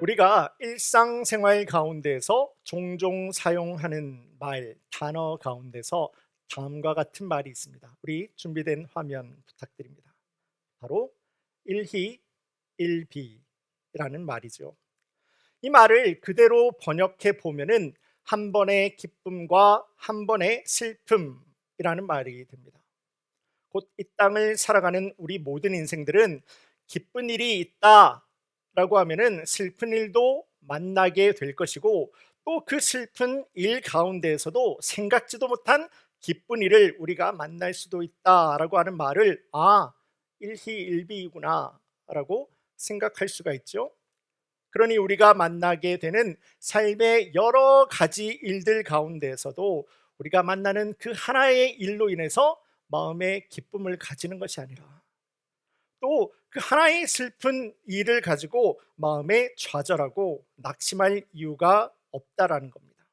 우리가 일상생활 가운데서 종종 사용하는 말, 단어 가운데서 다음과 같은 말이 있습니다. 우리 준비된 화면 부탁드립니다. 바로 일희일비라는 말이죠. 이 말을 그대로 번역해 보면은 한 번의 기쁨과 한 번의 슬픔이라는 말이 됩니다. 곧 이 땅을 살아가는 우리 모든 인생들은 기쁜 일이 있다라고 하면은 슬픈 일도 만나게 될 것이고, 또 그 슬픈 일 가운데에서도 생각지도 못한 기쁜 일을 우리가 만날 수도 있다라고 하는 말을 일희일비이구나라고 생각할 수가 있죠. 그러니 우리가 만나게 되는 삶의 여러 가지 일들 가운데에서도 우리가 만나는 그 하나의 일로 인해서 마음의 기쁨을 가지는 것이 아니라, 또 그 하나의 슬픈 일을 가지고 마음에 좌절하고 낙심할 이유가 없다라는 겁니다.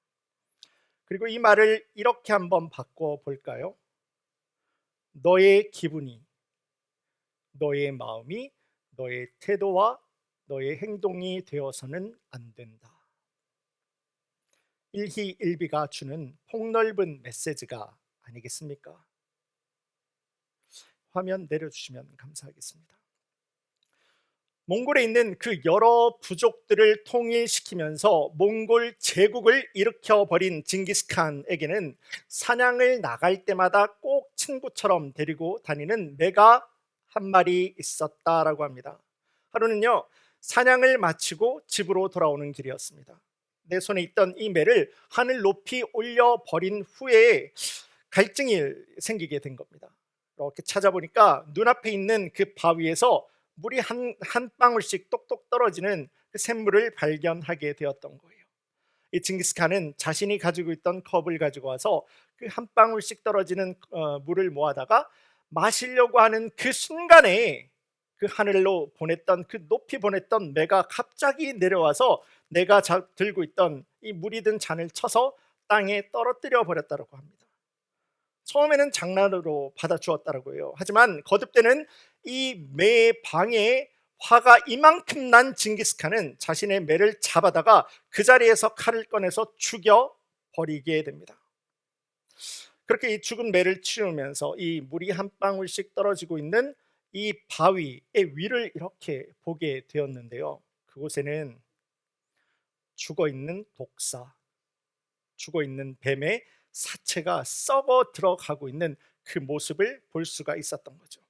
그리고 이 말을 이렇게 한번 바꿔 볼까요? 너의 기분이, 너의 마음이, 너의 태도와 너의 행동이 되어서는 안 된다. 일희일비가 주는 폭넓은 메시지가 아니겠습니까? 화면 내려주시면 감사하겠습니다. 몽골에 있는 그 여러 부족들을 통일시키면서 몽골 제국을 일으켜버린 징기스칸에게는 사냥을 나갈 때마다 꼭 친구처럼 데리고 다니는 매가 한 마리 있었다라고 합니다. 하루는요, 사냥을 마치고 집으로 돌아오는 길이었습니다. 내 손에 있던 이 매를 하늘 높이 올려버린 후에 갈증이 생기게 된 겁니다. 이렇게 찾아보니까 눈앞에 있는 그 바위에서 물이 한 방울씩 똑똑 떨어지는 그 샘물을 발견하게 되었던 거예요. 이 징기스칸은 자신이 가지고 있던 컵을 가지고 와서 그 한 방울씩 떨어지는 물을 모아다가 마시려고 하는 그 순간에 그 하늘로 보냈던, 그 높이 보냈던 매가 갑자기 내려와서 내가 들고 있던 이 물이 든 잔을 쳐서 땅에 떨어뜨려 버렸다고 합니다. 처음에는 장난으로 받아주었다라고 해요. 하지만 거듭되는 이 매의 방에 화가 이만큼 난 징기스칸은 자신의 매를 잡아다가 그 자리에서 칼을 꺼내서 죽여 버리게 됩니다. 그렇게 이 죽은 매를 치우면서 이 물이 한 방울씩 떨어지고 있는 이 바위의 위를 이렇게 보게 되었는데요, 그곳에는 죽어있는 독사, 죽어있는 뱀의 사체가 썩어 들어가고 있는 그 모습을 볼 수가 있었던 거죠.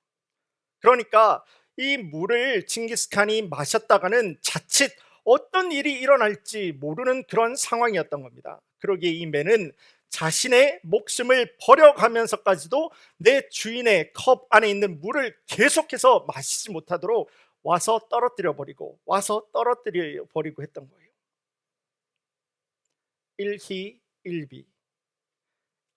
그러니까 이 물을 징기스칸이 마셨다가는 자칫 어떤 일이 일어날지 모르는 그런 상황이었던 겁니다. 그러기에 이 매는 자신의 목숨을 버려가면서까지도 내 주인의 컵 안에 있는 물을 계속해서 마시지 못하도록 와서 떨어뜨려 버리고 했던 거예요. 일희일비.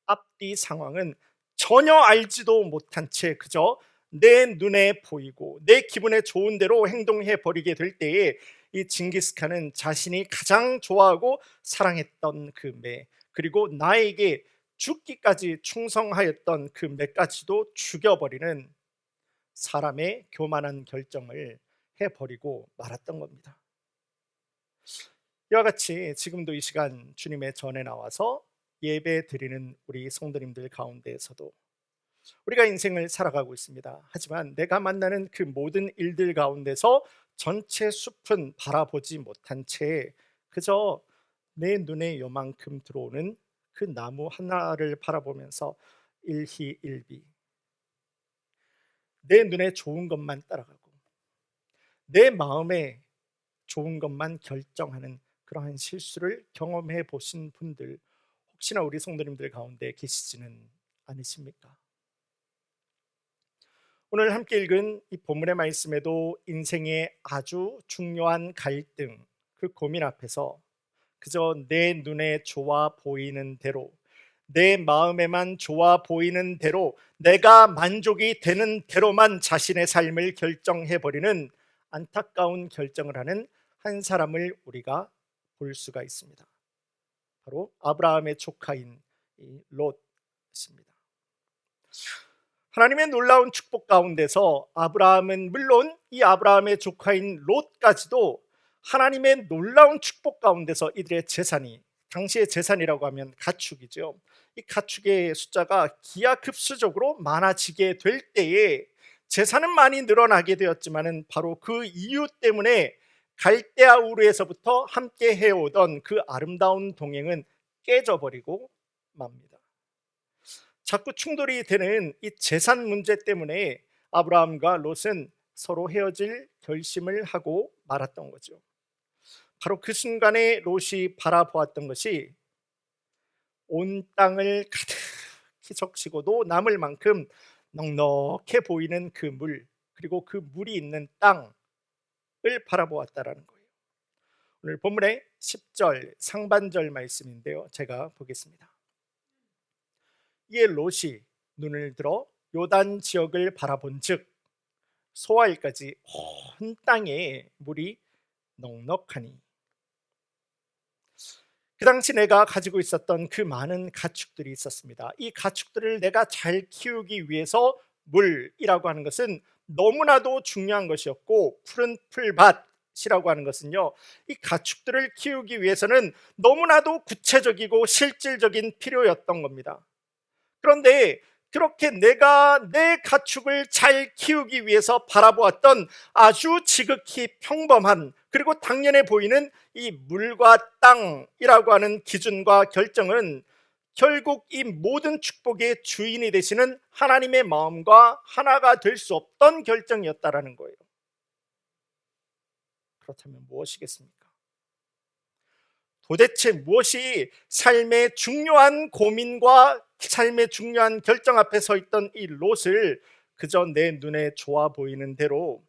앞뒤 상황은 전혀 알지도 못한 채 그저 내 눈에 보이고 내 기분에 좋은 대로 행동해 버리게 될 때에 이 징기스칸은 자신이 가장 좋아하고 사랑했던 그 매, 그리고 나에게 죽기까지 충성하였던 그 매까지도 죽여버리는 사람의 교만한 결정을 해버리고 말았던 겁니다. 이와 같이 지금도 이 시간 주님의 전에 나와서 예배 드리는 우리 성도님들 가운데에서도 우리가 인생을 살아가고 있습니다. 하지만 내가 만나는 그 모든 일들 가운데서 전체 숲은 바라보지 못한 채 그저 내 눈에 요만큼 들어오는 그 나무 하나를 바라보면서 일희일비, 내 눈에 좋은 것만 따라가고 내 마음에 좋은 것만 결정하는 그러한 실수를 경험해 보신 분들, 혹시나 우리 성도님들 가운데 계시지는 않으십니까? 오늘 함께 읽은 이 본문의 말씀에도 인생의 아주 중요한 갈등, 그 고민 앞에서 그저 내 눈에 좋아 보이는 대로, 내 마음에만 좋아 보이는 대로, 내가 만족이 되는 대로만 자신의 삶을 결정해버리는 안타까운 결정을 하는 한 사람을 우리가 볼 수가 있습니다. 바로 아브라함의 조카인 이 롯입니다. 하나님의 놀라운 축복 가운데서 아브라함은 물론 이 아브라함의 조카인 롯까지도 하나님의 놀라운 축복 가운데서 이들의 재산이, 당시의 재산이라고 하면 가축이죠. 이 가축의 숫자가 기하급수적으로 많아지게 될 때에 재산은 많이 늘어나게 되었지만은 바로 그 이유 때문에 갈대아 우르에서부터 함께 해오던 그 아름다운 동행은 깨져버리고 맙니다. 자꾸 충돌이 되는 이 재산 문제 때문에 아브라함과 롯은 서로 헤어질 결심을 하고 말았던 거죠. 바로 그 순간에 롯이 바라보았던 것이 온 땅을 가득히 적시고도 남을 만큼 넉넉해 보이는 그 물, 그리고 그 물이 있는 땅을 바라보았다라는 거예요. 오늘 본문의 10절 상반절 말씀인데요, 제가 보겠습니다. 이에 롯이 눈을 들어 요단 지역을 바라본즉 소아일까지 온 땅에 물이 넉넉하니, 그 당시 내가 가지고 있었던 그 많은 가축들이 있었습니다. 이 가축들을 내가 잘 키우기 위해서 물이라고 하는 것은 너무나도 중요한 것이었고, 푸른 풀밭이라고 하는 것은요, 이 가축들을 키우기 위해서는 너무나도 구체적이고 실질적인 필요였던 겁니다. 그런데 그렇게 내가 내 가축을 잘 키우기 위해서 바라보았던 아주 지극히 평범한, 그리고 당연해 보이는 이 물과 땅이라고 하는 기준과 결정은 결국 이 모든 축복의 주인이 되시는 하나님의 마음과 하나가 될 수 없던 결정이었다라는 거예요. 그렇다면 무엇이겠습니까? 도대체 무엇이 삶의 중요한 고민과 삶의 중요한 결정 앞에 서 있던 이 롯을 그저 내 눈에 좋아 보이는 대로,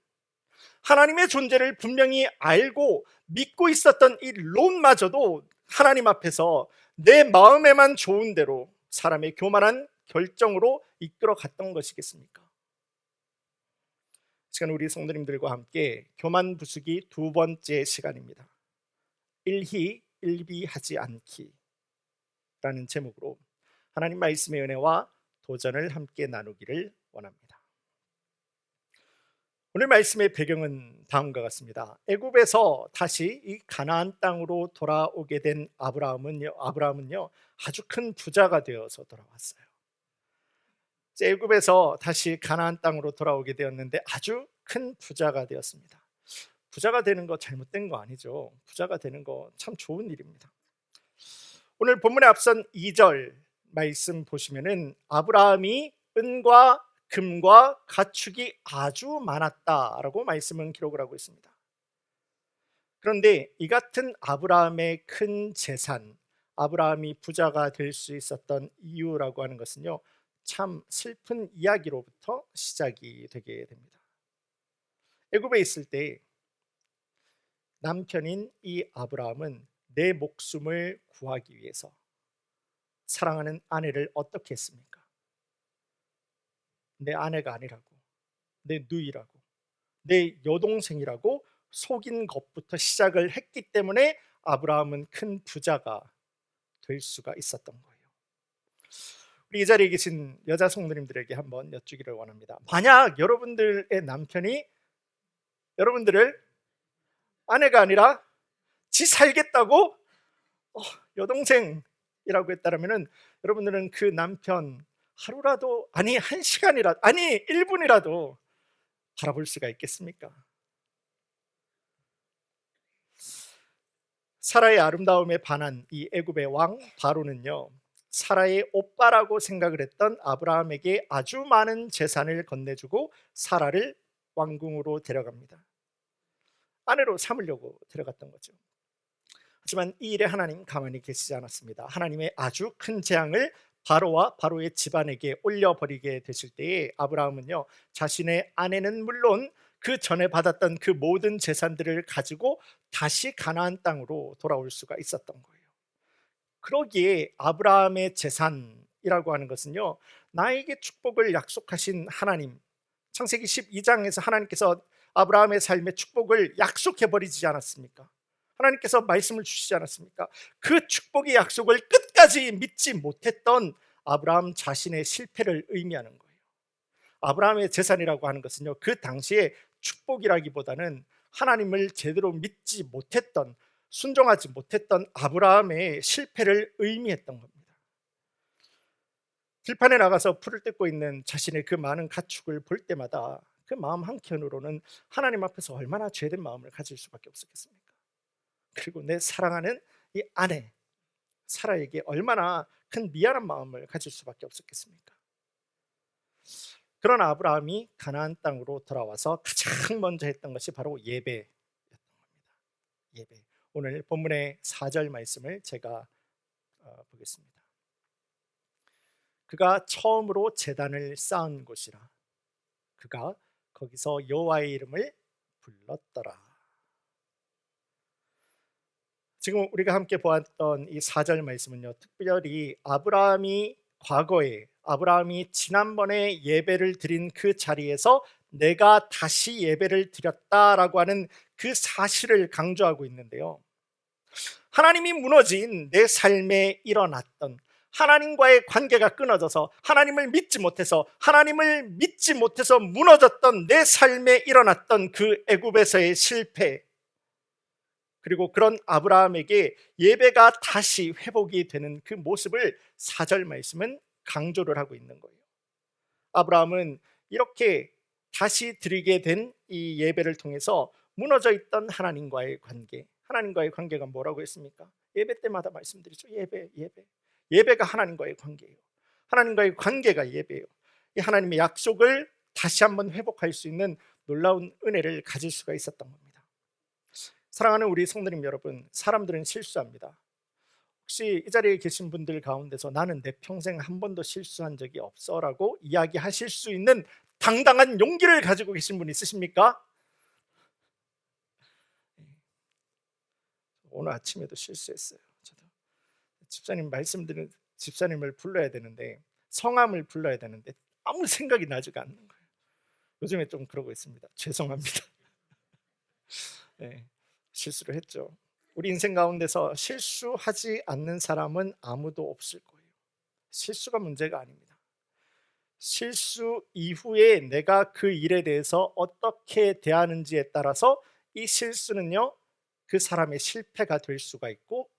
하나님의 존재를 분명히 알고 믿고 있었던 이 롯마저도 하나님 앞에서 내 마음에만 좋은 대로 사람의 교만한 결정으로 이끌어 갔던 것이겠습니까? 시간 우리 성도님들과 함께 교만 부수기 두 번째 시간입니다. 일희 일비하지 않기 라는 제목으로 하나님 말씀의 은혜와 도전을 함께 나누기를 원합니다. 오늘 말씀의 배경은 다음과 같습니다. 애굽에서 다시 이 가나안 땅으로 돌아오게 된 아브라함은요 아주 큰 부자가 되어서 돌아왔어요. 애굽에서 다시 가나안 땅으로 돌아오게 되었는데 아주 큰 부자가 되었습니다. 부자가 되는 거 잘못된 거 아니죠. 부자가 되는 거 참 좋은 일입니다. 오늘 본문에 앞선 2절 말씀 보시면은 아브라함이 은과 금과 가축이 아주 많았다라고 말씀은 기록을 하고 있습니다. 그런데 이 같은 아브라함의 큰 재산, 아브라함이 부자가 될 수 있었던 이유라고 하는 것은요 참 슬픈 이야기로부터 시작이 되게 됩니다. 애굽에 있을 때 남편인 이 아브라함은 내 목숨을 구하기 위해서 사랑하는 아내를 어떻게 했습니까? 내 아내가 아니라고, 내 누이라고, 내 여동생이라고 속인 것부터 시작을 했기 때문에 아브라함은 큰 부자가 될 수가 있었던 거예요. 우리 이 자리에 계신 여자 성도님들에게 한번 여쭈기를 원합니다. 만약 여러분들의 남편이 여러분들을 아내가 아니라 지 살겠다고 여동생이라고 했다면 여러분들은 그 남편 하루라도, 아니 1시간이라도, 아니 1분이라도 바라볼 수가 있겠습니까? 사라의 아름다움에 반한 이 애굽의 왕 바로는요 사라의 오빠라고 생각을 했던 아브라함에게 아주 많은 재산을 건네주고 사라를 왕궁으로 데려갑니다. 아내로 삼으려고 데려갔던 거죠. 하지만 이 일에 하나님 가만히 계시지 않았습니다. 하나님의 아주 큰 재앙을 바로와 바로의 집안에게 올려버리게 되실 때에 아브라함은요 자신의 아내는 물론 그 전에 받았던 그 모든 재산들을 가지고 다시 가나안 땅으로 돌아올 수가 있었던 거예요. 그러기에 아브라함의 재산이라고 하는 것은요 나에게 축복을 약속하신 하나님, 창세기 12장에서 하나님께서 아브라함의 삶의 축복을 약속해버리지 않았습니까? 하나님께서 말씀을 주시지 않았습니까? 그 축복의 약속을 끝까지 믿지 못했던 아브라함 자신의 실패를 의미하는 거예요. 아브라함의 재산이라고 하는 것은요 그 당시에 축복이라기보다는 하나님을 제대로 믿지 못했던, 순종하지 못했던 아브라함의 실패를 의미했던 겁니다. 들판에 나가서 풀을 뜯고 있는 자신의 그 많은 가축을 볼 때마다 그 마음 한켠으로는 하나님 앞에서 얼마나 죄된 마음을 가질 수밖에 없었겠습니까? 그리고 내 사랑하는 이 아내 사라에게 얼마나 큰 미안한 마음을 가질 수밖에 없었겠습니까? 그런 아브라함이 가나안 땅으로 돌아와서 가장 먼저 했던 것이 바로 예배였던 겁니다. 예배. 오늘 본문의 4절 말씀을 제가 보겠습니다. 그가 처음으로 제단을 쌓은 곳이라. 그가 거기서 여호와의 이름을 불렀더라. 지금 우리가 함께 보았던 이 4절 말씀은요, 특별히 아브라함이 과거에, 아브라함이 지난번에 예배를 드린 그 자리에서 내가 다시 예배를 드렸다라고 하는 그 사실을 강조하고 있는데요, 하나님이 무너진 내 삶에 일어났던, 하나님과의 관계가 끊어져서 하나님을 믿지 못해서 무너졌던 내 삶에 일어났던 그 애굽에서의 실패, 그리고 그런 아브라함에게 예배가 다시 회복이 되는 그 모습을 4절 말씀은 강조를 하고 있는 거예요. 아브라함은 이렇게 다시 드리게 된 이 예배를 통해서 무너져 있던 하나님과의 관계가 뭐라고 했습니까? 예배 때마다 말씀드리죠. 예배가 하나님과의 관계예요. 하나님과의 관계가 예배예요. 이 하나님의 약속을 다시 한번 회복할 수 있는 놀라운 은혜를 가질 수가 있었던 겁니다. 사랑하는 우리 성도님 여러분, 사람들은 실수합니다. 혹시 이 자리에 계신 분들 가운데서 나는 내 평생 한 번도 실수한 적이 없어라고 이야기하실 수 있는 당당한 용기를 가지고 계신 분 있으십니까? 오늘 아침에도 실수했어요. 저도 집사님을 불러야 되는데, 성함을 불러야 되는데 아무 생각이 나지가 않는 거예요. 요즘에 좀 그러고 있습니다. 죄송합니다. 네, 실수를 했죠. 우리 인생 가운데서 실수하지 않는 사람은 아무도 없을 거예요. 실수가 문제가 아닙니다. 실수 이후에 내가 그 일에 대해서 어떻게 대하는지에 따라서 이 실수는요, 그 사람의 실패가 될 수가 있고,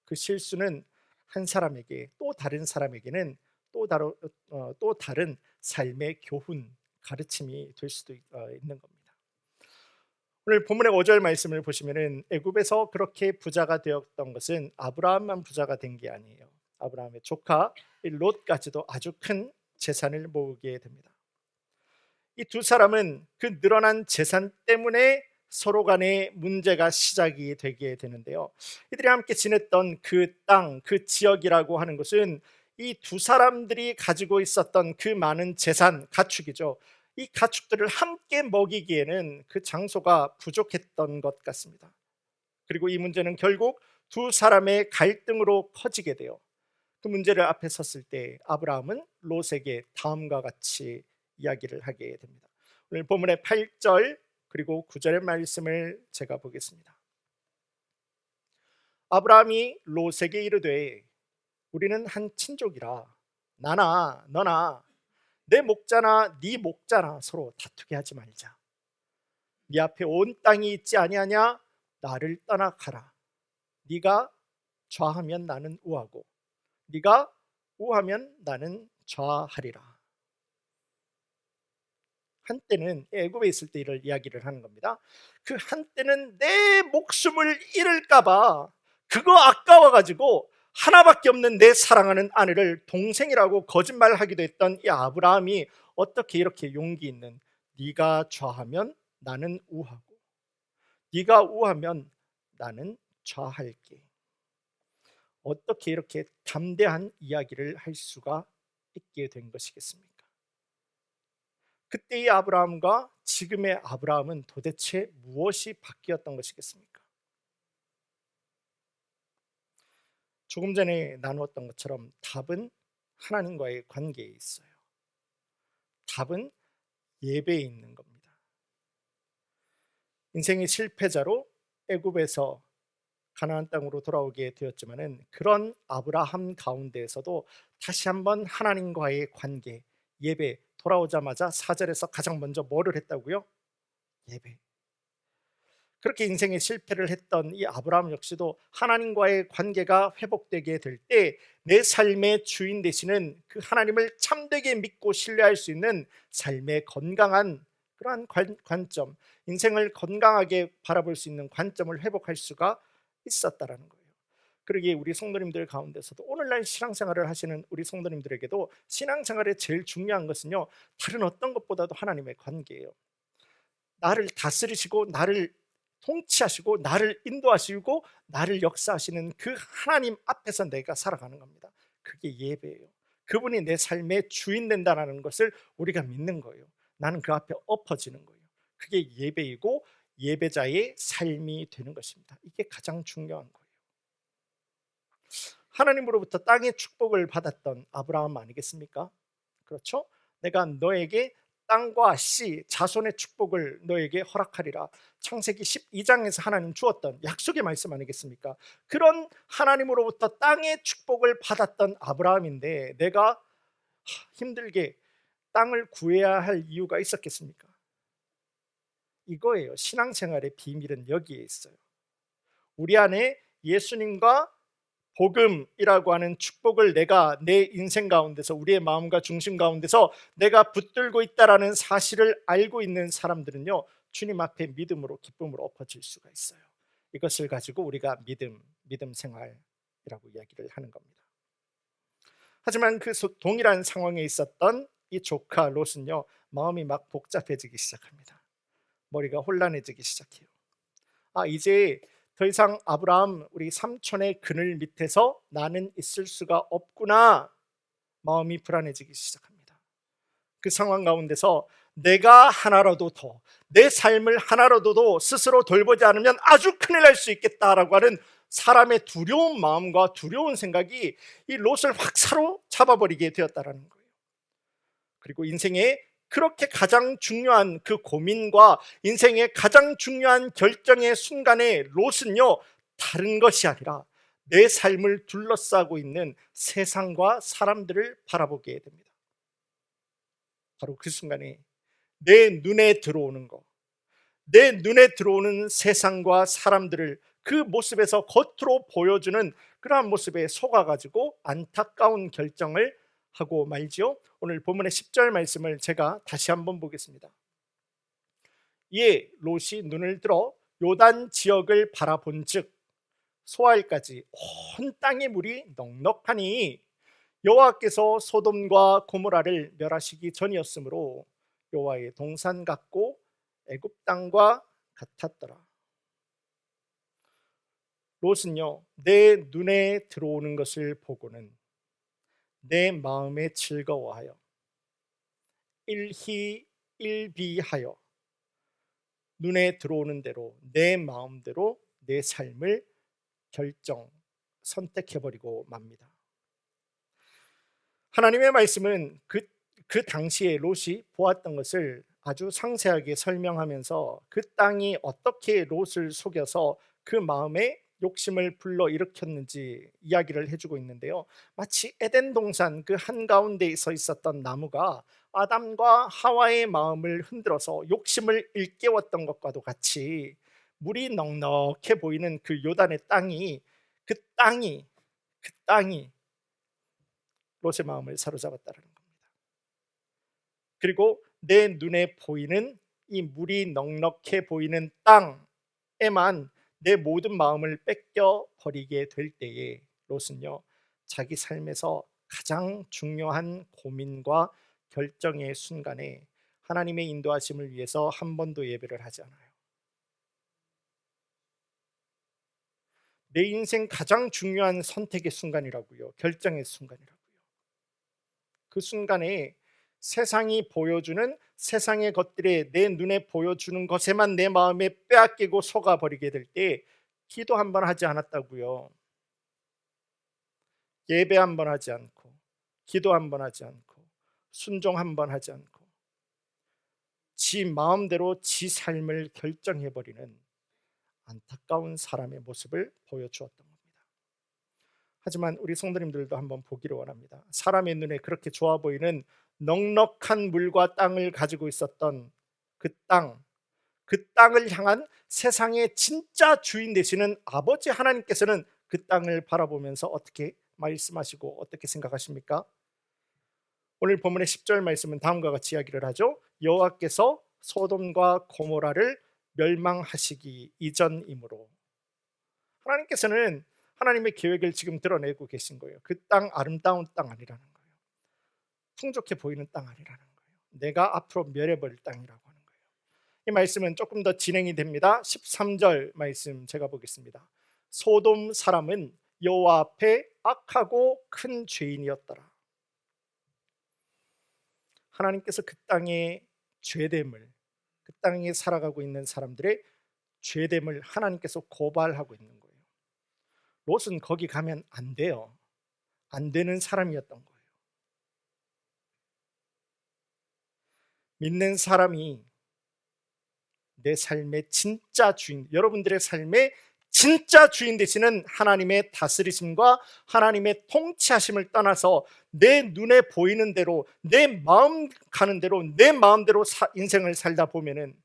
그 실수는 한 사람에게, 또 다른 사람에게는 또 다른 삶의 교훈, 가르침이 될 수도 있는 겁니다. 오늘 본문의 5절 말씀을 보시면은 애굽에서 그렇게 부자가 되었던 것은 아브라함만 부자가 된 게 아니에요. 아브라함의 조카 롯까지도 아주 큰 재산을 모으게 됩니다. 이 두 사람은 그 늘어난 재산 때문에 서로 간의 문제가 시작이 되게 되는데요, 이들이 함께 지냈던 그 땅, 그 지역이라고 하는 것은 이 두 사람들이 가지고 있었던 그 많은 재산, 가축이죠. 이 가축들을 함께 먹이기에는 그 장소가 부족했던 것 같습니다. 그리고 이 문제는 결국 두 사람의 갈등으로 커지게 돼요. 그 문제를 앞에 섰을 때 아브라함은 롯에게 다음과 같이 이야기를 하게 됩니다. 오늘 본문의 8절 그리고 9절의 말씀을 제가 보겠습니다. 아브라함이 롯에게 이르되 우리는 한 친족이라 나나 너나 내 목자나 네 목자나 서로 다투게 하지 말자. 네 앞에 온 땅이 있지 아니하냐? 나를 떠나 가라. 네가 좌하면 나는 우하고 네가 우하면 나는 좌하리라. 한때는 애굽에 있을 때 이를 이야기를 하는 겁니다. 그 한때는 내 목숨을 잃을까 봐 그거 아까워가지고 하나밖에 없는 내 사랑하는 아내를 동생이라고 거짓말하기도 했던 이 아브라함이 어떻게 이렇게 용기 있는, 네가 좌하면 나는 우하고 네가 우하면 나는 좌할게, 어떻게 이렇게 담대한 이야기를 할 수가 있게 된 것이겠습니까? 그때의 아브라함과 지금의 아브라함은 도대체 무엇이 바뀌었던 것이겠습니까? 조금 전에 나누었던 것처럼 답은 하나님과의 관계에 있어요. 답은 예배에 있는 겁니다. 인생의 실패자로 애굽에서 가나안 땅으로 돌아오게 되었지만은 그런 아브라함 가운데에서도 다시 한번 하나님과의 관계, 예배, 돌아오자마자 4절에서 가장 먼저 뭐를 했다고요? 예배. 그렇게 인생에 실패를 했던 이 아브라함 역시도 하나님과의 관계가 회복되게 될 때 내 삶의 주인 되시는 그 하나님을 참되게 믿고 신뢰할 수 있는 삶의 건강한 그러한 관점, 인생을 건강하게 바라볼 수 있는 관점을 회복할 수가 있었다라는 거예요. 그러기에 우리 성도님들 가운데서도 오늘날 신앙생활을 하시는 우리 성도님들에게도 신앙생활의 제일 중요한 것은요, 다른 어떤 것보다도 하나님의 관계예요. 나를 다스리시고 나를 통치하시고 나를 인도하시고 나를 역사하시는 그 하나님 앞에서 내가 살아가는 겁니다. 그게 예배예요. 그분이 내 삶의 주인 된다는 것을 우리가 믿는 거예요. 나는 그 앞에 엎어지는 거예요. 그게 예배이고 예배자의 삶이 되는 것입니다. 이게 가장 중요한 거예요. 하나님으로부터 땅의 축복을 받았던 아브라함 아니겠습니까? 그렇죠? 내가 너에게 땅과 씨, 자손의 축복을 너에게 허락하리라. 창세기 12장에서 하나님 주었던 약속의 말씀 아니겠습니까? 그런 하나님으로부터 땅의 축복을 받았던 아브라함인데 내가 힘들게 땅을 구해야 할 이유가 있었겠습니까? 이거예요. 신앙생활의 비밀은 여기에 있어요. 우리 안에 예수님과 복음이라고 하는 축복을 내가 내 인생 가운데서 우리의 마음과 중심 가운데서 내가 붙들고 있다라는 사실을 알고 있는 사람들은요, 주님 앞에 믿음으로 기쁨으로 엎어질 수가 있어요. 이것을 가지고 우리가 믿음 생활이라고 이야기를 하는 겁니다. 하지만 그 동일한 상황에 있었던 이 조카 롯은요, 마음이 막 복잡해지기 시작합니다. 머리가 혼란해지기 시작해요. 이제 더 이상 아브라함 우리 삼촌의 그늘 밑에서 나는 있을 수가 없구나. 마음이 불안해지기 시작합니다. 그 상황 가운데서 내가 하나라도 더, 내 삶을 하나라도 더 스스로 돌보지 않으면 아주 큰일 날 수 있겠다라고 하는 사람의 두려운 마음과 두려운 생각이 이 롯을 확 사로잡아버리게 되었다라는 거예요. 그리고 인생에 그렇게 가장 중요한 그 고민과 인생의 가장 중요한 결정의 순간에 롯은요, 다른 것이 아니라 내 삶을 둘러싸고 있는 세상과 사람들을 바라보게 됩니다. 바로 그 순간에 내 눈에 들어오는 것, 내 눈에 들어오는 세상과 사람들을 그 모습에서 겉으로 보여주는 그러한 모습에 속아가지고 안타까운 결정을 하고 말지요. 오늘 본문의 10절 말씀을 제가 다시 한번 보겠습니다. 이에 롯이 눈을 들어 요단 지역을 바라본즉 소알까지 온 땅의 물이 넉넉하니 여호와께서 소돔과 고모라를 멸하시기 전이었으므로 여호와의 동산 같고 애굽 땅과 같았더라. 롯은요, 내 눈에 들어오는 것을 보고는 내 마음에 즐거워하여 일희일비하여 눈에 들어오는 대로 내 마음대로 내 삶을 선택해버리고 맙니다. 하나님의 말씀은 그 당시에 롯이 보았던 것을 아주 상세하게 설명하면서 그 땅이 어떻게 롯을 속여서 그 마음에 욕심을 불러일으켰는지 이야기를 해주고 있는데요, 마치 에덴 동산 그 한가운데 서 있었던 나무가 아담과 하와의 마음을 흔들어서 욕심을 일깨웠던 것과도 같이 물이 넉넉해 보이는 그 요단의 그 땅이 롯의 마음을 사로잡았다는 겁니다. 그리고 내 눈에 보이는 이 물이 넉넉해 보이는 땅에만 내 모든 마음을 뺏겨 버리게 될 때에 롯은요, 자기 삶에서 가장 중요한 고민과 결정의 순간에 하나님의 인도하심을 위해서 한 번도 예배를 하지 않아요. 내 인생 가장 중요한 선택의 순간이라고요. 결정의 순간이라고요. 그 순간에 세상이 보여주는 세상의 것들에 내 눈에 보여주는 것에만 내 마음에 빼앗기고 속아버리게 될 때 기도 한 번 하지 않았다고요. 예배 한 번 하지 않고 기도 한 번 하지 않고 순종 한 번 하지 않고 지 마음대로 지 삶을 결정해버리는 안타까운 사람의 모습을 보여주었던 겁니다. 하지만 우리 성도님들도 한번 보기를 원합니다. 사람의 눈에 그렇게 좋아 보이는 넉넉한 물과 땅을 가지고 있었던 그 땅, 그 땅을 향한 세상의 진짜 주인 되시는 아버지 하나님께서는 그 땅을 바라보면서 어떻게 말씀하시고 어떻게 생각하십니까? 오늘 본문의 10절 말씀은 다음과 같이 이야기를 하죠. 여호와께서 소돔과 고모라를 멸망하시기 이전이므로. 하나님께서는 하나님의 계획을 지금 드러내고 계신 거예요. 그 땅 아름다운 땅 아니라는 거예요. 풍족해 보이는 땅 아니라는 거예요. 내가 앞으로 멸해버릴 땅이라고 하는 거예요. 이 말씀은 조금 더 진행이 됩니다. 13절 말씀 제가 보겠습니다. 소돔 사람은 여호와 앞에 악하고 큰 죄인이었더라. 하나님께서 그 땅의 죄됨을, 그 땅에 살아가고 있는 사람들의 죄됨을 하나님께서 고발하고 있는 거예요. 롯은 거기 가면 안 돼요. 안 되는 사람이었던 거예요. 믿는 사람이 내 삶의 진짜 주인, 여러분들의 삶의 진짜 주인 되시는 하나님의 다스리심과 하나님의 통치하심을 떠나서 내 눈에 보이는 대로, 내 마음 가는 대로, 내 마음대로 인생을 살다 보면은,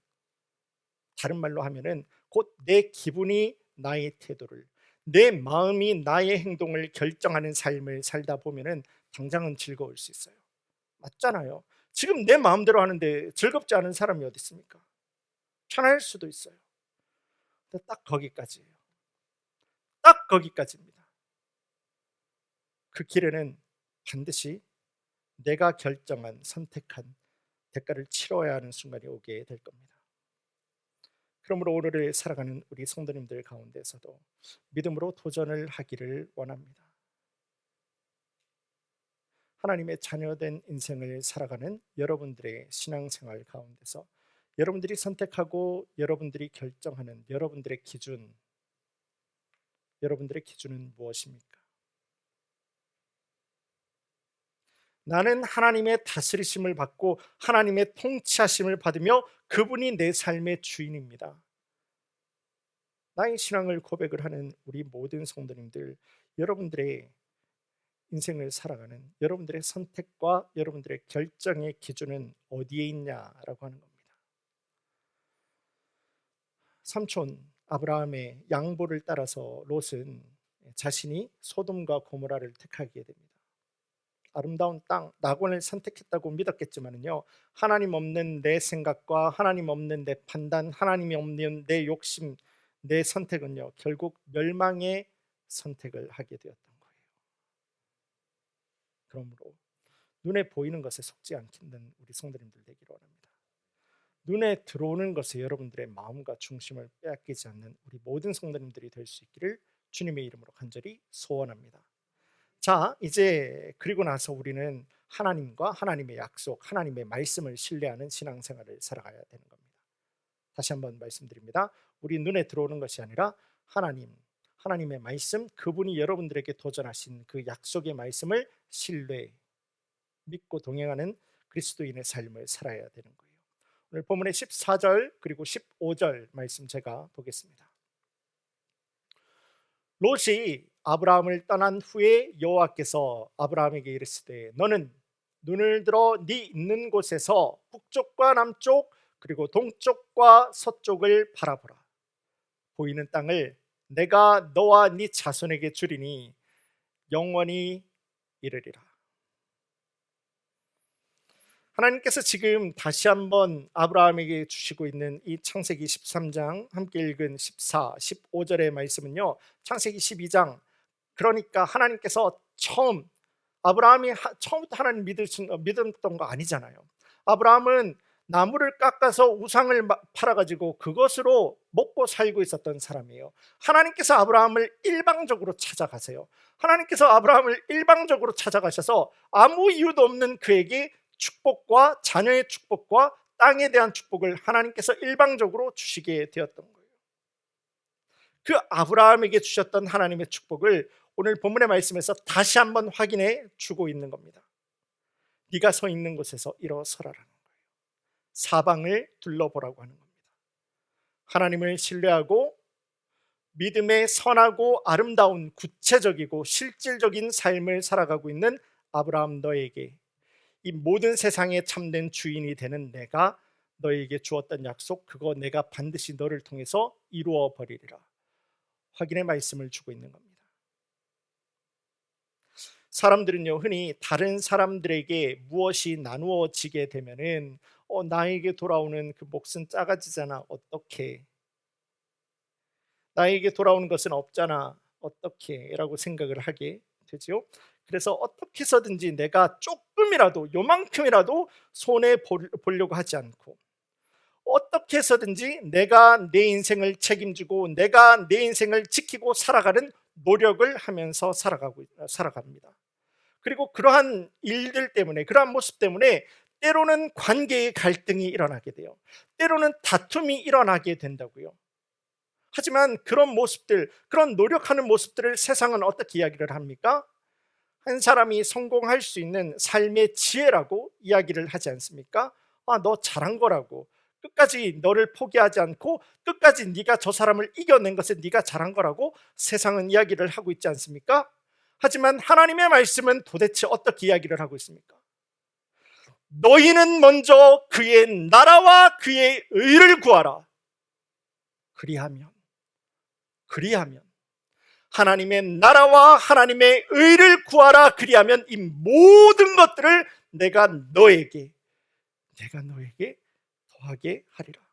다른 말로 하면은 곧 내 기분이 나의 태도를, 내 마음이 나의 행동을 결정하는 삶을 살다 보면은 당장은 즐거울 수 있어요. 맞잖아요. 지금 내 마음대로 하는데 즐겁지 않은 사람이 어디 있습니까? 편할 수도 있어요. 근데 딱 거기까지예요. 딱 거기까지입니다. 그 길에는 반드시 내가 결정한, 선택한 대가를 치러야 하는 순간이 오게 될 겁니다. 그러므로 오늘을 살아가는 우리 성도님들 가운데서도 믿음으로 도전을 하기를 원합니다. 하나님의 자녀된 인생을 살아가는 여러분들의 신앙생활 가운데서 여러분들이 선택하고 여러분들이 결정하는 여러분들의 기준, 여러분들의 기준은 무엇입니까? 나는 하나님의 다스리심을 받고 하나님의 통치하심을 받으며 그분이 내 삶의 주인입니다. 나의 신앙을 고백을 하는 우리 모든 성도님들, 여러분들의 인생을 살아가는 여러분들의 선택과 여러분들의 결정의 기준은 어디에 있냐라고 하는 겁니다. 삼촌 아브라함의 양보를 따라서 롯은 자신이 소돔과 고모라를 택하게 됩니다. 아름다운 땅 낙원을 선택했다고 믿었겠지만은요, 하나님 없는 내 생각과 하나님 없는 내 판단, 하나님이 없는 내 욕심, 내 선택은요 결국 멸망의 선택을 하게 되었던 거예요. 그러므로 눈에 보이는 것에 속지 않는 우리 성도님들 되기를 원합니다. 눈에 들어오는 것에 여러분들의 마음과 중심을 빼앗기지 않는 우리 모든 성도님들이 될 수 있기를 주님의 이름으로 간절히 소원합니다. 자, 이제 그리고 나서 우리는 하나님과 하나님의 약속, 하나님의 말씀을 신뢰하는 신앙생활을 살아가야 되는 겁니다. 다시 한번 말씀드립니다. 우리 눈에 들어오는 것이 아니라 하나님의 말씀, 그분이 여러분들에게 도전하신 그 약속의 말씀을 신뢰, 믿고 동행하는 그리스도인의 삶을 살아야 되는 거예요. 오늘 본문의 14절 그리고 15절 말씀 제가 보겠습니다. 롯이 아브라함을 떠난 후에 여호와께서 아브라함에게 이르시되 너는 눈을 들어 네 있는 곳에서 북쪽과 남쪽 그리고 동쪽과 서쪽을 바라보라. 보이는 땅을 내가 너와 네 자손에게 주리니 영원히 이르리라. 하나님께서 지금 다시 한번 아브라함에게 주시고 있는 이 창세기 13장 함께 읽은 14, 15절의 말씀은요, 창세기 12장, 그러니까 하나님께서 아브라함이 처음부터 하나님 믿었던 거 아니잖아요. 아브라함은 나무를 깎아서 우상을 팔아가지고 그것으로 먹고 살고 있었던 사람이에요. 하나님께서 아브라함을 일방적으로 찾아가세요. 하나님께서 아브라함을 일방적으로 찾아가셔서 아무 이유도 없는 그에게 축복과 자녀의 축복과 땅에 대한 축복을 하나님께서 일방적으로 주시게 되었던 거예요. 그 아브라함에게 주셨던 하나님의 축복을 오늘 본문의 말씀에서 다시 한번 확인해 주고 있는 겁니다. 네가 서 있는 곳에서 일어서라라는 거예요. 사방을 둘러보라고 하는 겁니다. 하나님을 신뢰하고 믿음의 선하고 아름다운 구체적이고 실질적인 삶을 살아가고 있는 아브라함 너에게 이 모든 세상에 참된 주인이 되는 내가 너에게 주었던 약속, 그거 내가 반드시 너를 통해서 이루어 버리리라. 확인의 말씀을 주고 있는 겁니다. 사람들은요, 흔히 다른 사람들에게 무엇이 나누어지게 되면은 나에게 돌아오는 그 몫은 작아지잖아, 어떻게? 나에게 돌아오는 것은 없잖아, 어떻게? 라고 생각을 하게 되죠. 그래서 어떻게 해서든지 내가 조금이라도, 요만큼이라도 손해 보려고 하지 않고, 어떻게 해서든지 내가 내 인생을 책임지고 내가 내 인생을 지키고 살아가는 노력을 하면서 살아갑니다. 그리고 그러한 일들 때문에, 그러한 모습 때문에 때로는 관계의 갈등이 일어나게 돼요. 때로는 다툼이 일어나게 된다고요. 하지만 그런 모습들, 그런 노력하는 모습들을 세상은 어떻게 이야기를 합니까? 한 사람이 성공할 수 있는 삶의 지혜라고 이야기를 하지 않습니까? 너 잘한 거라고. 끝까지 너를 포기하지 않고 끝까지 네가 저 사람을 이겨낸 것은 네가 잘한 거라고 세상은 이야기를 하고 있지 않습니까? 하지만 하나님의 말씀은 도대체 어떻게 이야기를 하고 있습니까? 너희는 먼저 그의 나라와 그의 의를 구하라. 그리하면 하나님의 나라와 하나님의 의를 구하라. 그리하면 이 모든 것들을 내가 너에게 더하게 하리라.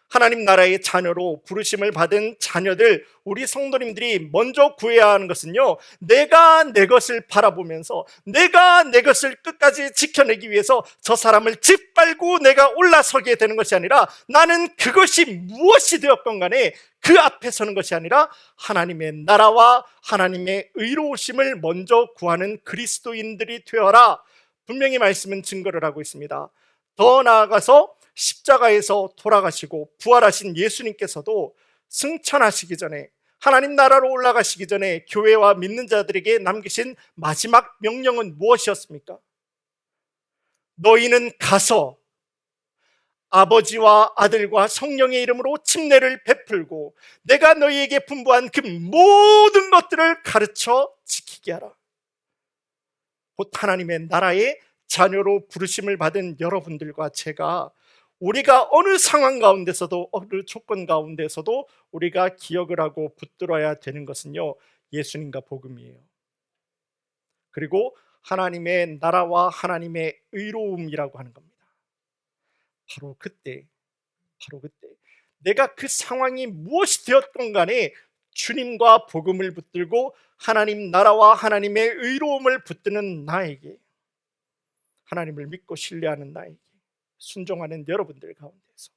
하나님 나라의 자녀로 부르심을 받은 자녀들, 우리 성도님들이 먼저 구해야 하는 것은요, 내가 내 것을 바라보면서 내가 내 것을 끝까지 지켜내기 위해서 저 사람을 짓밟고 내가 올라서게 되는 것이 아니라, 나는 그것이 무엇이 되었건 간에 그 앞에 서는 것이 아니라 하나님의 나라와 하나님의 의로우심을 먼저 구하는 그리스도인들이 되어라. 분명히 말씀은 증거를 하고 있습니다. 더 나아가서 십자가에서 돌아가시고 부활하신 예수님께서도 승천하시기 전에, 하나님 나라로 올라가시기 전에 교회와 믿는 자들에게 남기신 마지막 명령은 무엇이었습니까? 너희는 가서 아버지와 아들과 성령의 이름으로 침례를 베풀고 내가 너희에게 분부한 그 모든 것들을 가르쳐 지키게 하라. 곧 하나님의 나라의 자녀로 부르심을 받은 여러분들과 제가, 우리가 어느 상황 가운데서도, 어느 조건 가운데서도 우리가 기억을 하고 붙들어야 되는 것은요, 예수님과 복음이에요. 그리고 하나님의 나라와 하나님의 의로움이라고 하는 겁니다. 바로 그때 내가 그 상황이 무엇이 되었건 간에 주님과 복음을 붙들고 하나님 나라와 하나님의 의로움을 붙드는 나에게, 하나님을 믿고 신뢰하는 나에게, 순종하는 여러분들 가운데서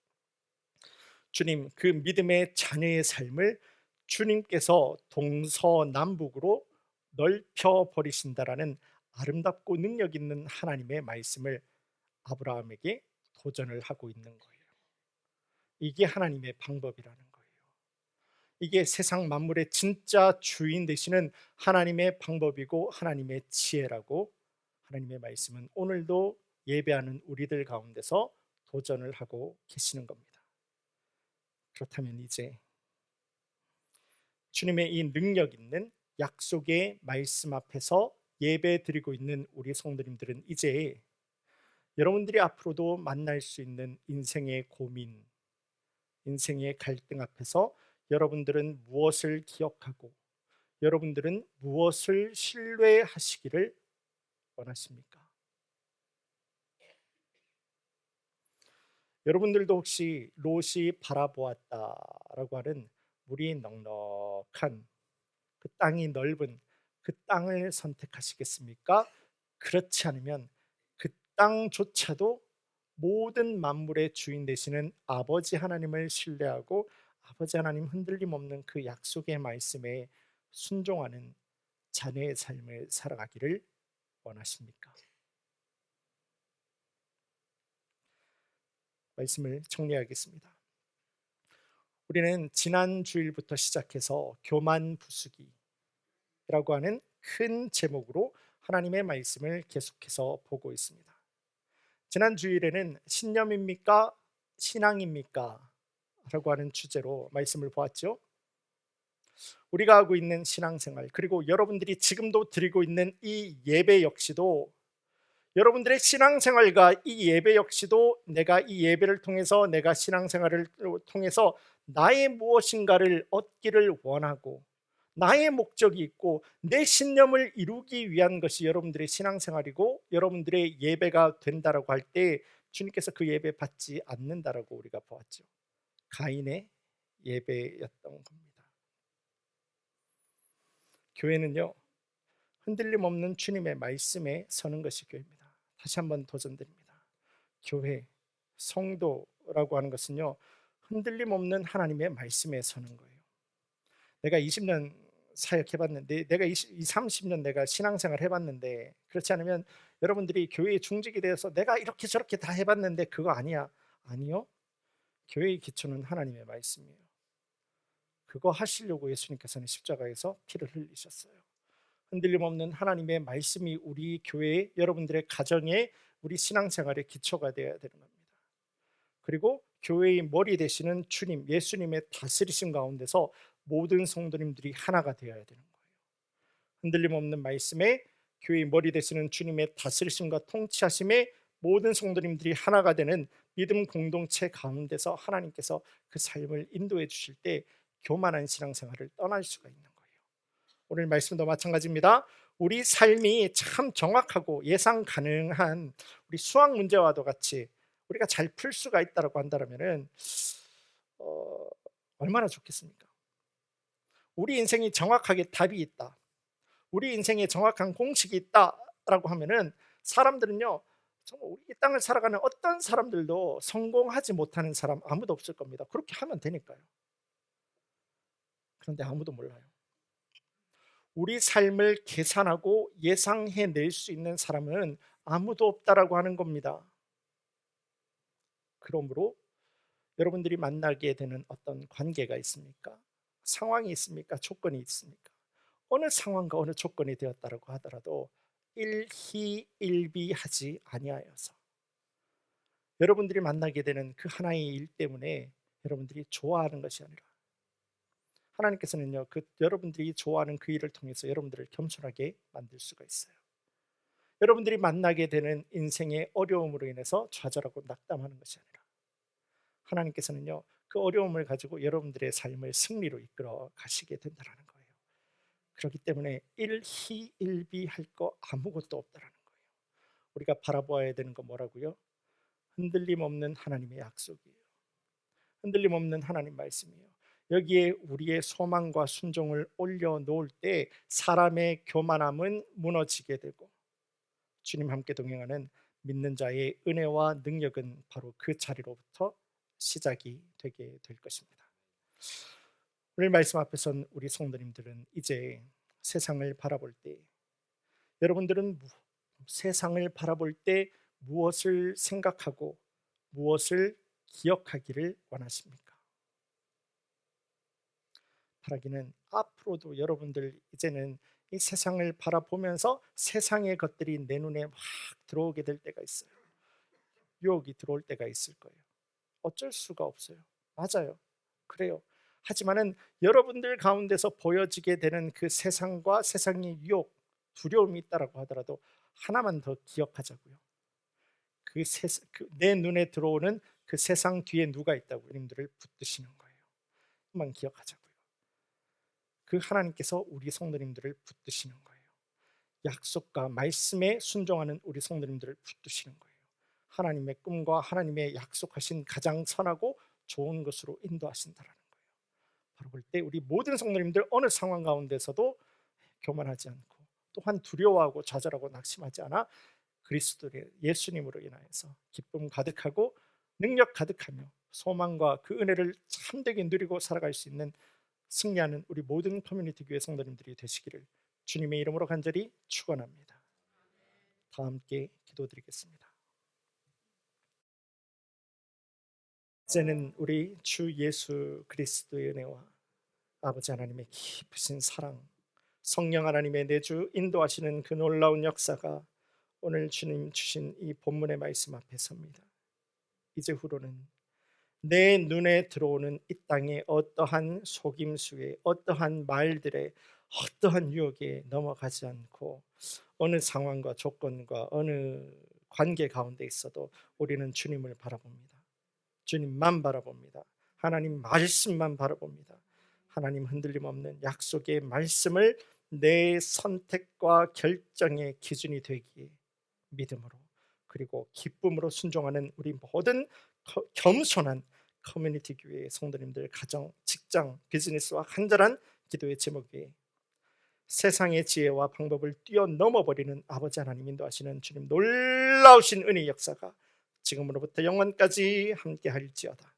주님, 그 믿음의 자녀의 삶을 주님께서 동서남북으로 넓혀 버리신다라는 아름답고 능력 있는 하나님의 말씀을 아브라함에게 도전을 하고 있는 거예요. 이게 하나님의 방법이라는 거예요. 이게 세상 만물의 진짜 주인 되시는 하나님의 방법이고 하나님의 지혜라고 하나님의 말씀은 오늘도 예배하는 우리들 가운데서 도전을 하고 계시는 겁니다. 그렇다면 이제 주님의 이 능력 있는 약속의 말씀 앞에서 예배 드리고 있는 우리 성도님들은 이제 여러분들이 앞으로도 만날 수 있는 인생의 고민, 인생의 갈등 앞에서 여러분들은 무엇을 기억하고 여러분들은 무엇을 신뢰하시기를 원하십니까? 여러분들도 혹시 롯이 바라보았다라고 하는 물이 넉넉한 그 땅이 넓은 그 땅을 선택하시겠습니까? 그렇지 않으면 그 땅조차도 모든 만물의 주인 되시는 아버지 하나님을 신뢰하고 아버지 하나님 흔들림 없는 그 약속의 말씀에 순종하는 자녀의 삶을 살아가기를 원하십니까? 말씀을 정리하겠습니다. 우리는 지난 주일부터 시작해서 교만 부수기라고 하는 큰 제목으로 하나님의 말씀을 계속해서 보고 있습니다. 지난 주일에는 신념입니까? 신앙입니까? 라고 하는 주제로 말씀을 보았죠. 우리가 하고 있는 신앙생활, 그리고 여러분들이 지금도 드리고 있는 이 예배 역시도 여러분들의 신앙생활과 이 예배 역시도 내가 이 예배를 통해서 내가 신앙생활을 통해서 나의 무엇인가를 얻기를 원하고 나의 목적이 있고 내 신념을 이루기 위한 것이 여러분들의 신앙생활이고 여러분들의 예배가 된다라고 할 때 주님께서 그 예배 받지 않는다라고 우리가 보았죠. 가인의 예배였던 겁니다. 교회는요, 흔들림 없는 주님의 말씀에 서는 것이 교회입니다. 다시 한번 도전드립니다. 교회, 성도라고 하는 것은요, 흔들림 없는 하나님의 말씀에 서는 거예요. 내가 20년 사역해봤는데, 내가 30년 내가 신앙생활 해봤는데, 그렇지 않으면 여러분들이 교회에 중직이 되어서 내가 이렇게 저렇게 다 해봤는데 그거 아니야. 아니요. 교회의 기초는 하나님의 말씀이에요. 그거 하시려고 예수님께서는 십자가에서 피를 흘리셨어요. 흔들림 없는 하나님의 말씀이 우리 교회에, 여러분들의 가정에, 우리 신앙생활의 기초가 되어야 되는 겁니다. 그리고 교회의 머리 되시는 주님, 예수님의 다스리심 가운데서 모든 성도님들이 하나가 되어야 되는 거예요. 흔들림 없는 말씀에 교회의 머리 되시는 주님의 다스리심과 통치하심에 모든 성도님들이 하나가 되는 믿음 공동체 가운데서 하나님께서 그 삶을 인도해 주실 때 교만한 신앙생활을 떠날 수가 있는 거예요. 오늘 말씀도 마찬가지입니다. 우리 삶이 참 정확하고 예상 가능한 우리 수학 문제와도 같이 우리가 잘 풀 수가 있다고 한다면 얼마나 좋겠습니까? 우리 인생이 정확하게 답이 있다, 우리 인생에 정확한 공식이 있다라고 하면은 사람들은요, 정말 우리 이 땅을 살아가는 어떤 사람들도 성공하지 못하는 사람 아무도 없을 겁니다. 그렇게 하면 되니까요. 그런데 아무도 몰라요. 우리 삶을 계산하고 예상해낼 수 있는 사람은 아무도 없다라고 하는 겁니다. 그러므로 여러분들이 만나게 되는 어떤 관계가 있습니까? 상황이 있습니까? 조건이 있습니까? 어느 상황과 어느 조건이 되었다라고 하더라도 일희일비하지 아니하여서 여러분들이 만나게 되는 그 하나의 일 때문에 여러분들이 좋아하는 것이 아니라 하나님께서는요, 그 여러분들이 좋아하는 그 일을 통해서 여러분들을 겸손하게 만들 수가 있어요. 여러분들이 만나게 되는 인생의 어려움으로 인해서 좌절하고 낙담하는 것이 아니라 하나님께서는요, 그 어려움을 가지고 여러분들의 삶을 승리로 이끌어 가시게 된다는 거예요. 그렇기 때문에 일희일비할 거 아무것도 없다라는 거예요. 우리가 바라보아야 되는 건 뭐라고요? 흔들림 없는 하나님의 약속이에요. 흔들림 없는 하나님 말씀이에요. 여기에 우리의 소망과 순종을 올려놓을 때 사람의 교만함은 무너지게 되고 주님 함께 동행하는 믿는 자의 은혜와 능력은 바로 그 자리로부터 시작이 되게 될 것입니다. 오늘 말씀 앞에선 우리 성도님들은 이제 세상을 바라볼 때, 여러분들은 세상을 바라볼 때 무엇을 생각하고 무엇을 기억하기를 원하십니까? 바라기는 앞으로도 여러분들 이제는 이 세상을 바라보면서 세상의 것들이 내 눈에 막 들어오게 될 때가 있어요. 유혹이 들어올 때가 있을 거예요. 어쩔 수가 없어요. 맞아요. 그래요. 하지만은 여러분들 가운데서 보여지게 되는 그 세상과 세상의 유혹, 두려움이 있다라고 하더라도 하나만 더 기억하자고요. 내 눈에 들어오는 그 세상 뒤에 누가 있다고 님들을 붙드시는 거예요. 한번 기억하자고요. 그 하나님께서 우리 성도님들을 붙드시는 거예요. 약속과 말씀에 순종하는 우리 성도님들을 붙드시는 거예요. 하나님의 꿈과 하나님의 약속하신 가장 선하고 좋은 것으로 인도하신다라는 거예요. 바로 볼 때 우리 모든 성도님들 어느 상황 가운데서도 교만하지 않고 또한 두려워하고 좌절하고 낙심하지 않아 그리스도의 예수님으로 인하여서 기쁨 가득하고 능력 가득하며 소망과 그 은혜를 참되게 누리고 살아갈 수 있는 승리하는 우리 모든 커뮤니티 교회 성도님들이 되시기를 주님의 이름으로 간절히 축원합니다. 다 함께 기도드리겠습니다. 이제는 우리 주 예수 그리스도의 은혜와 아버지 하나님의 깊으신 사랑, 성령 하나님의 내주 인도하시는 그 놀라운 역사가 오늘 주님 주신 이 본문의 말씀 앞에 섭니다. 이제 후로는 내 눈에 들어오는 이 땅의 어떠한 속임수에, 어떠한 말들에, 어떠한 유혹에 넘어가지 않고 어느 상황과 조건과 어느 관계 가운데 있어도 우리는 주님을 바라봅니다. 주님만 바라봅니다. 하나님 말씀만 바라봅니다. 하나님 흔들림 없는 약속의 말씀을 내 선택과 결정의 기준이 되기에 믿음으로 그리고 기쁨으로 순종하는 우리 모든 겸손한 커뮤니티 교회의 성도님들, 가정, 직장, 비즈니스와 간절한 기도의 제목 위에 세상의 지혜와 방법을 뛰어넘어 버리는 아버지 하나님 인도하시는 주님 놀라우신 은혜의 역사가 지금으로부터 영원까지 함께할지어다.